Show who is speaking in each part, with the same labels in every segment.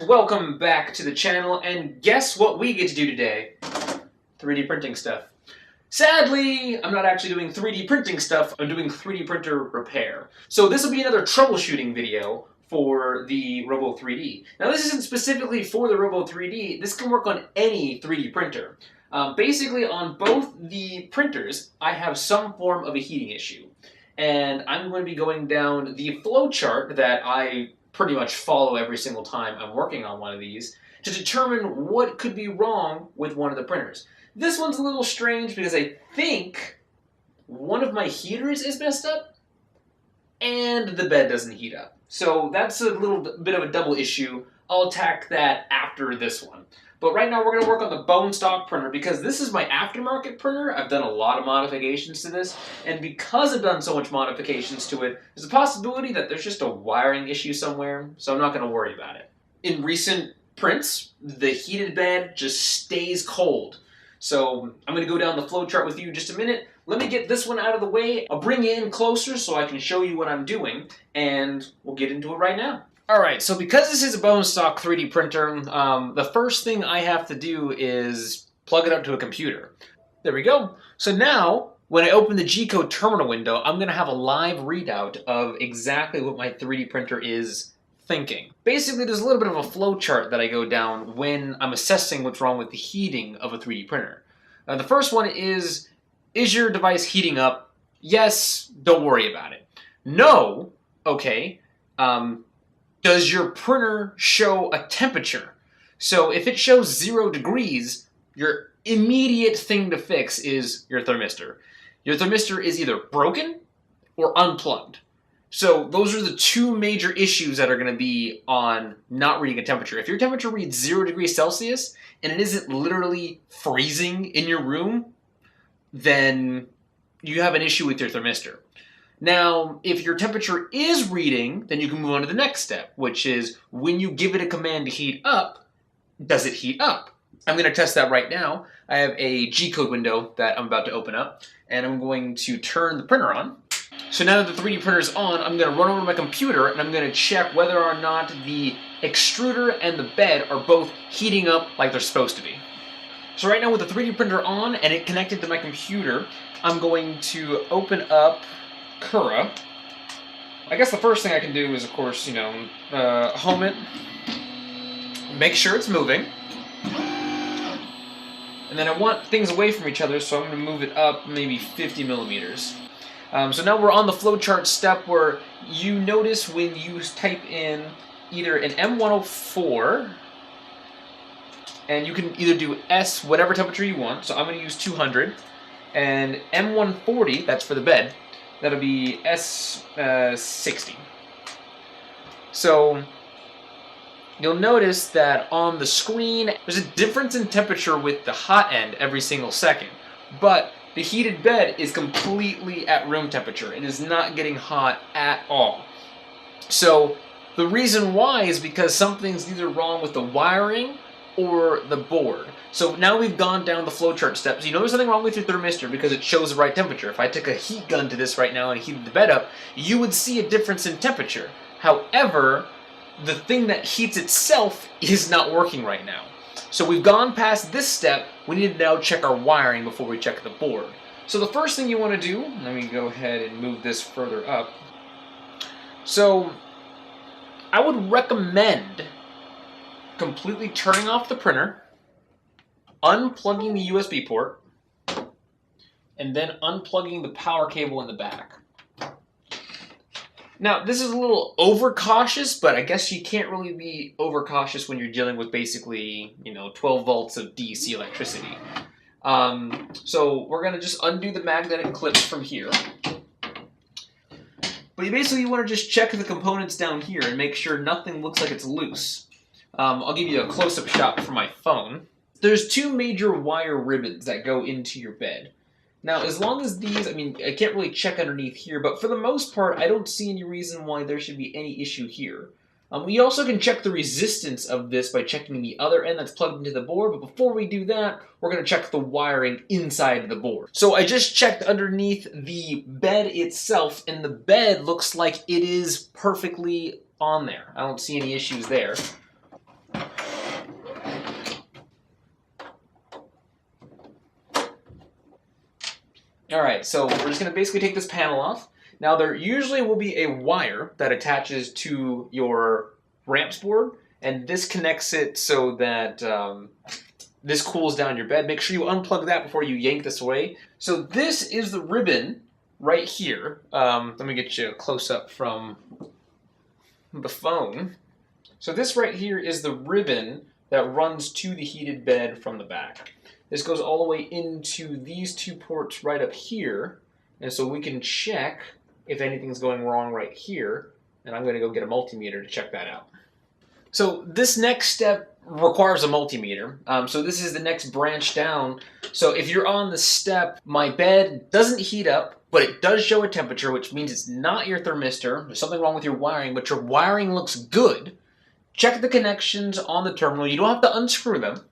Speaker 1: Welcome back to the channel, and guess what we get to do today? 3D printing stuff. Sadly, I'm not actually doing 3D printing stuff, I'm doing 3D printer repair. So this will be another troubleshooting video for the Robo3D. Now this isn't specifically for the Robo3D, this can work on any 3D printer. Basically on both the printers, I have some form of a heating issue. And I'm going to be going down the flowchart that I pretty much follow every single time I'm working on one of these to determine what could be wrong with one of the printers. This one's a little strange because I think one of my heaters is messed up and the bed doesn't heat up. So that's a little bit of a double issue. I'll attack that after this one. But right now we're going to work on the bone stock printer because this is my aftermarket printer. I've done a lot of modifications to this, and because I've done so much modifications to it, there's a possibility that there's just a wiring issue somewhere, so I'm not going to worry about it. In recent prints, the heated bed just stays cold. So I'm going to go down the flowchart with you in just a minute. Let me get this one out of the way. I'll bring you in closer so I can show you what I'm doing, and we'll get into it right now. Alright, so because this is a bone stock 3D printer, the first thing I have to do is plug it up to a computer. There we go. So now, when I open the G-code terminal window, I'm going to have a live readout of exactly what my 3D printer is thinking. Basically, there's a little bit of a flow chart that I go down when I'm assessing what's wrong with the heating of a 3D printer. The first one is your device heating up? Yes, don't worry about it. No, okay. Does your printer show a temperature? So if it shows 0 degrees, your immediate thing to fix is your thermistor. Your thermistor is either broken or unplugged. So those are the two major issues that are going to be on not reading a temperature. If your temperature reads 0 degrees Celsius and it isn't literally freezing in your room, then you have an issue with your thermistor. Now, if your temperature is reading, then you can move on to the next step, which is when you give it a command to heat up, does it heat up? I'm going to test that right now. I have a G-code window that I'm about to open up, and I'm going to turn the printer on. So now that the 3D printer is on, I'm going to run over to my computer, and I'm going to check whether or not the extruder and the bed are both heating up like they're supposed to be. So right now with the 3D printer on and it connected to my computer, I'm going to open up Cura. I guess the first thing I can do is, of course, home it, make sure it's moving, and then I want things away from each other, so I'm going to move it up maybe 50 millimeters. So now we're on the flowchart step where you notice when you type in either an M104, and you can either do S, whatever temperature you want, so I'm going to use 200, and M140, that's for the bed, that'll be S60. So you'll notice that on the screen, there's a difference in temperature with the hot end every single second. But the heated bed is completely at room temperature. It is not getting hot at all. So the reason why is because something's either wrong with the wiring or the board. So now we've gone down the flowchart steps. You know there's something wrong with your thermistor because it shows the right temperature. If I took a heat gun to this right now and heated the bed up, you would see a difference in temperature. However, the thing that heats itself is not working right now. So we've gone past this step. We need to now check our wiring before we check the board. So the first thing you want to do, let me go ahead and move this further up. So I would recommend completely turning off the printer, unplugging the USB port, and then unplugging the power cable in the back. Now, this is a little overcautious, but I guess you can't really be overcautious when you're dealing with basically, 12 volts of DC electricity. So we're going to just undo the magnetic clips from here. But you want to just check the components down here and make sure nothing looks like it's loose. I'll give you a close-up shot from my phone. There's two major wire ribbons that go into your bed. Now, as long as these, I can't really check underneath here, but for the most part, I don't see any reason why there should be any issue here. We also can check the resistance of this by checking the other end that's plugged into the board, but before we do that, we're going to check the wiring inside the board. So I just checked underneath the bed itself, and the bed looks like it is perfectly on there. I don't see any issues there. Alright, so we're just going to basically take this panel off. Now there usually will be a wire that attaches to your ramps board, and this connects it so that this cools down your bed. Make sure you unplug that before you yank this away. So this is the ribbon right here. Let me get you a close-up from the phone. So this right here is the ribbon that runs to the heated bed from the back. This goes all the way into these two ports right up here, and so we can check if anything's going wrong right here, and I'm going to go get a multimeter to check that out. So this next step requires a multimeter. So this is the next branch down. So if you're on the step, my bed doesn't heat up, but it does show a temperature, which means it's not your thermistor. There's something wrong with your wiring, but your wiring looks good. Check the connections on the terminal. You don't have to unscrew them.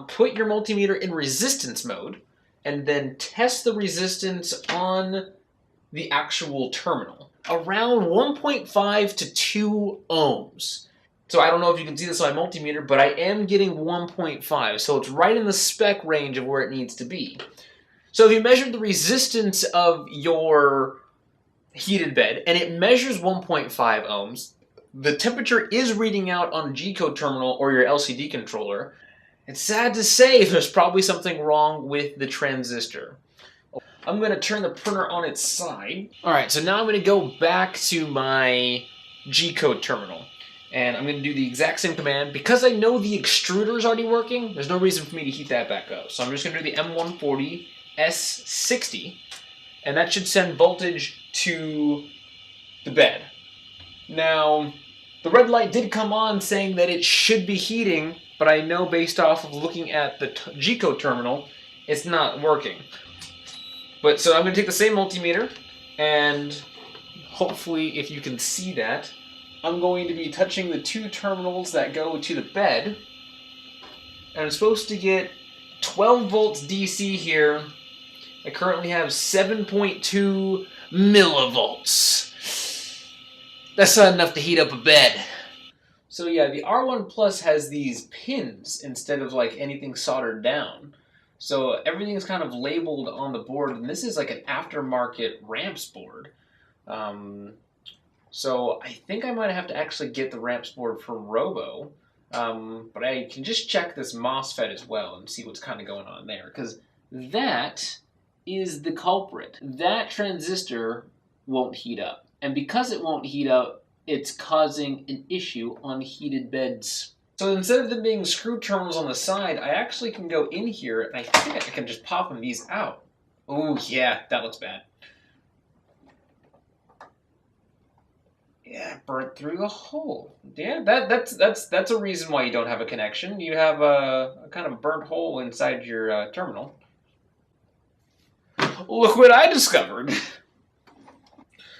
Speaker 1: Put your multimeter in resistance mode, and then test the resistance on the actual terminal. Around 1.5 to 2 ohms. So I don't know if you can see this on my multimeter, but I am getting 1.5, so it's right in the spec range of where it needs to be. So if you measured the resistance of your heated bed, and it measures 1.5 ohms, the temperature is reading out on a G-code terminal or your LCD controller. It's sad to say there's probably something wrong with the transistor. I'm going to turn the printer on its side. Alright, so now I'm going to go back to my G-code terminal. And I'm going to do the exact same command. Because I know the extruder is already working, there's no reason for me to heat that back up. So I'm just going to do the M140 S60. And that should send voltage to the bed. Now, the red light did come on saying that it should be heating, but I know based off of looking at the G-code terminal, it's not working. But so I'm going to take the same multimeter, and hopefully if you can see that, I'm going to be touching the two terminals that go to the bed, and I'm supposed to get 12 volts DC here. I currently have 7.2 millivolts. That's not enough to heat up a bed. So yeah, the R1 Plus has these pins instead of like anything soldered down. So everything is kind of labeled on the board, and this is like an aftermarket ramps board. So I think I might have to actually get the ramps board from Robo, but I can just check this MOSFET as well and see what's kind of going on there, because that is the culprit. That transistor won't heat up, and because it won't heat up, it's causing an issue on heated beds. So instead of them being screw terminals on the side, I actually can go in here, and I think I can just pop these out. Oh yeah, that looks bad. Yeah, burnt through the hole. Yeah, that's a reason why you don't have a connection. You have a kind of burnt hole inside your terminal. Look what I discovered.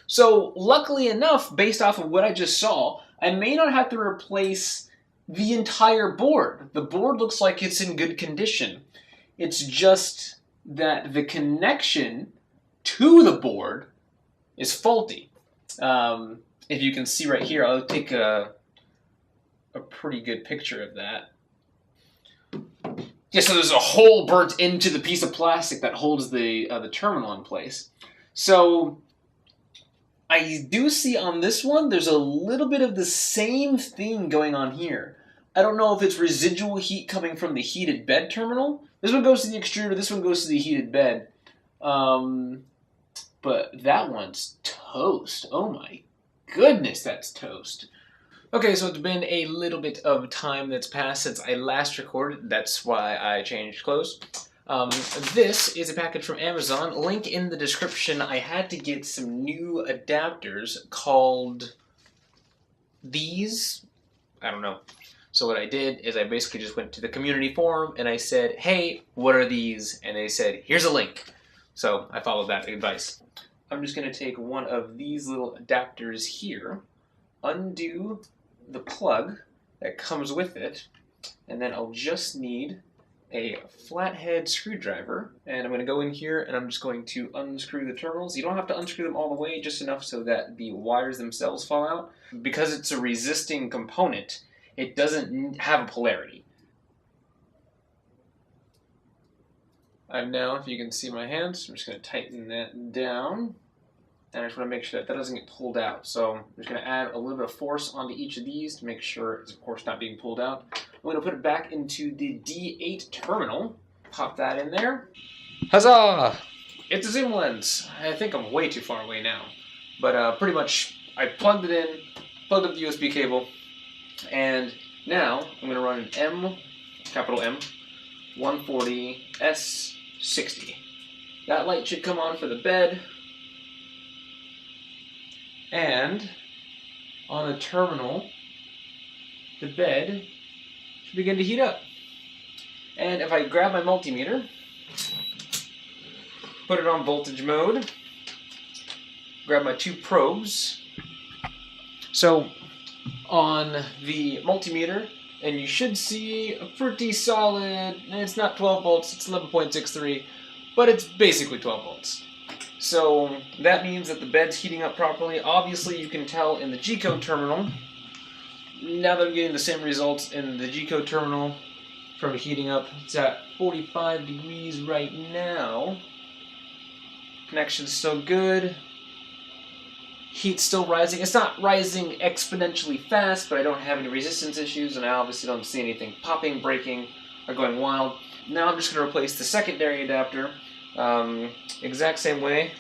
Speaker 1: So luckily enough, based off of what I just saw, I may not have to replace the entire board. The board looks like it's in good condition. It's just that the connection to the board is faulty. If you can see right here, I'll take a pretty good picture of that. Yeah, so there's a hole burnt into the piece of plastic that holds the terminal in place. So I do see on this one, there's a little bit of the same thing going on here. I don't know if it's residual heat coming from the heated bed terminal. This one goes to the extruder, this one goes to the heated bed. But that one's toast. Oh my goodness, that's toast. Okay, so it's been a little bit of time that's passed since I last recorded. That's why I changed clothes. This is a package from Amazon. Link in the description. I had to get some new adapters called these. I don't know. So what I did is I basically just went to the community forum and I said, hey, what are these? And they said, here's a link. So I followed that advice. I'm just going to take one of these little adapters here, undo the plug that comes with it, and then I'll just need a flathead screwdriver, and I'm going to go in here and I'm just going to unscrew the terminals. You don't have to unscrew them all the way, just enough so that the wires themselves fall out. Because it's a resisting component, it doesn't have a polarity. Now, if you can see my hands, I'm just going to tighten that down. And I just want to make sure that that doesn't get pulled out. So I'm just going to add a little bit of force onto each of these to make sure it's, of course, not being pulled out. I'm going to put it back into the D8 terminal. Pop that in there. Huzzah! It's a zoom lens. I think I'm way too far away now. But pretty much, I plugged it in, plugged up the USB cable, and now I'm going to run an M, capital M, 140 S60. That light should come on for the bed. And on the terminal, the bed should begin to heat up. And if I grab my multimeter, put it on voltage mode, grab my 2 probes. So on the multimeter, and you should see a pretty solid, it's not 12 volts, it's 11.63, but it's basically 12 volts. So that means that the bed's heating up properly. Obviously, you can tell in the G-code terminal. Now that I'm getting the same results in the G-code terminal from heating up, it's at 45 degrees right now. Connection's still good. Heat's still rising. It's not rising exponentially fast, but I don't have any resistance issues, and I obviously don't see anything popping, breaking, or going wild. Now I'm just going to replace the secondary adapter. Exact same way.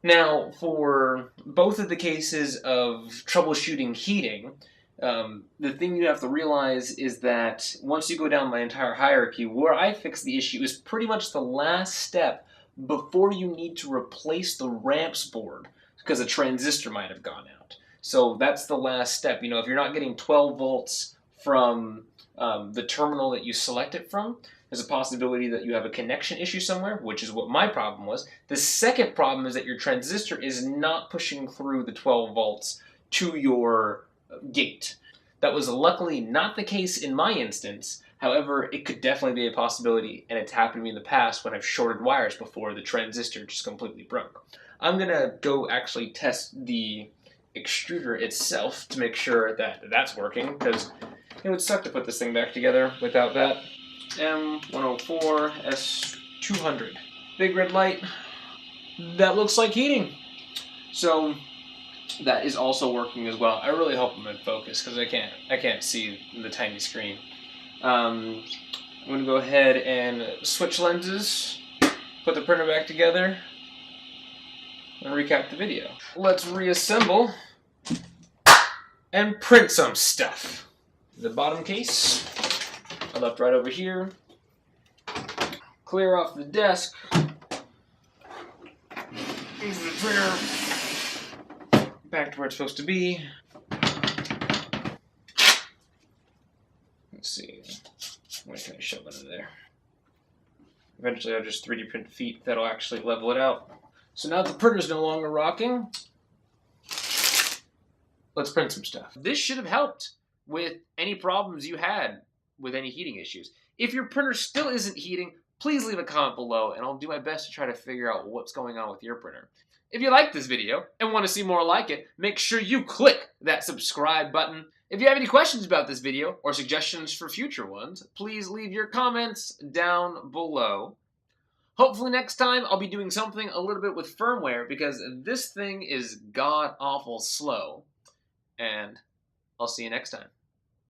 Speaker 1: Now, for both of the cases of troubleshooting heating, the thing you have to realize is that once you go down my entire hierarchy, where I fix the issue is pretty much the last step before you need to replace the ramps board because a transistor might have gone out. So that's the last step. You know, if you're not getting 12 volts from the terminal that you select it from, there's a possibility that you have a connection issue somewhere, which is what my problem was. The second problem is that your transistor is not pushing through the 12 volts to your gate. That was luckily not the case in my instance. However, it could definitely be a possibility, and it's happened to me in the past when I've shorted wires before the transistor just completely broke. I'm going to go actually test the extruder itself to make sure that that's working, because it would suck to put this thing back together without that. M104 S200. Big red light. That looks like heating. So that is also working as well. I really hope I'm in focus because I can't see the tiny screen. I'm going to go ahead and switch lenses, put the printer back together, and recap the video. Let's reassemble and print some stuff. The bottom case I left right over here. Clear off the desk. Move the printer back to where it's supposed to be. Let's see. Where can I shove it in there? Eventually I'll just 3D print feet that'll actually level it out. So now that the printer's no longer rocking, let's print some stuff. This should have helped with any problems you had with any heating issues. If your printer still isn't heating, please leave a comment below and I'll do my best to try to figure out what's going on with your printer. If you like this video and want to see more like it, make sure you click that subscribe button. If you have any questions about this video or suggestions for future ones, please leave your comments down below. Hopefully next time I'll be doing something a little bit with firmware because this thing is god-awful slow. And I'll see you next time.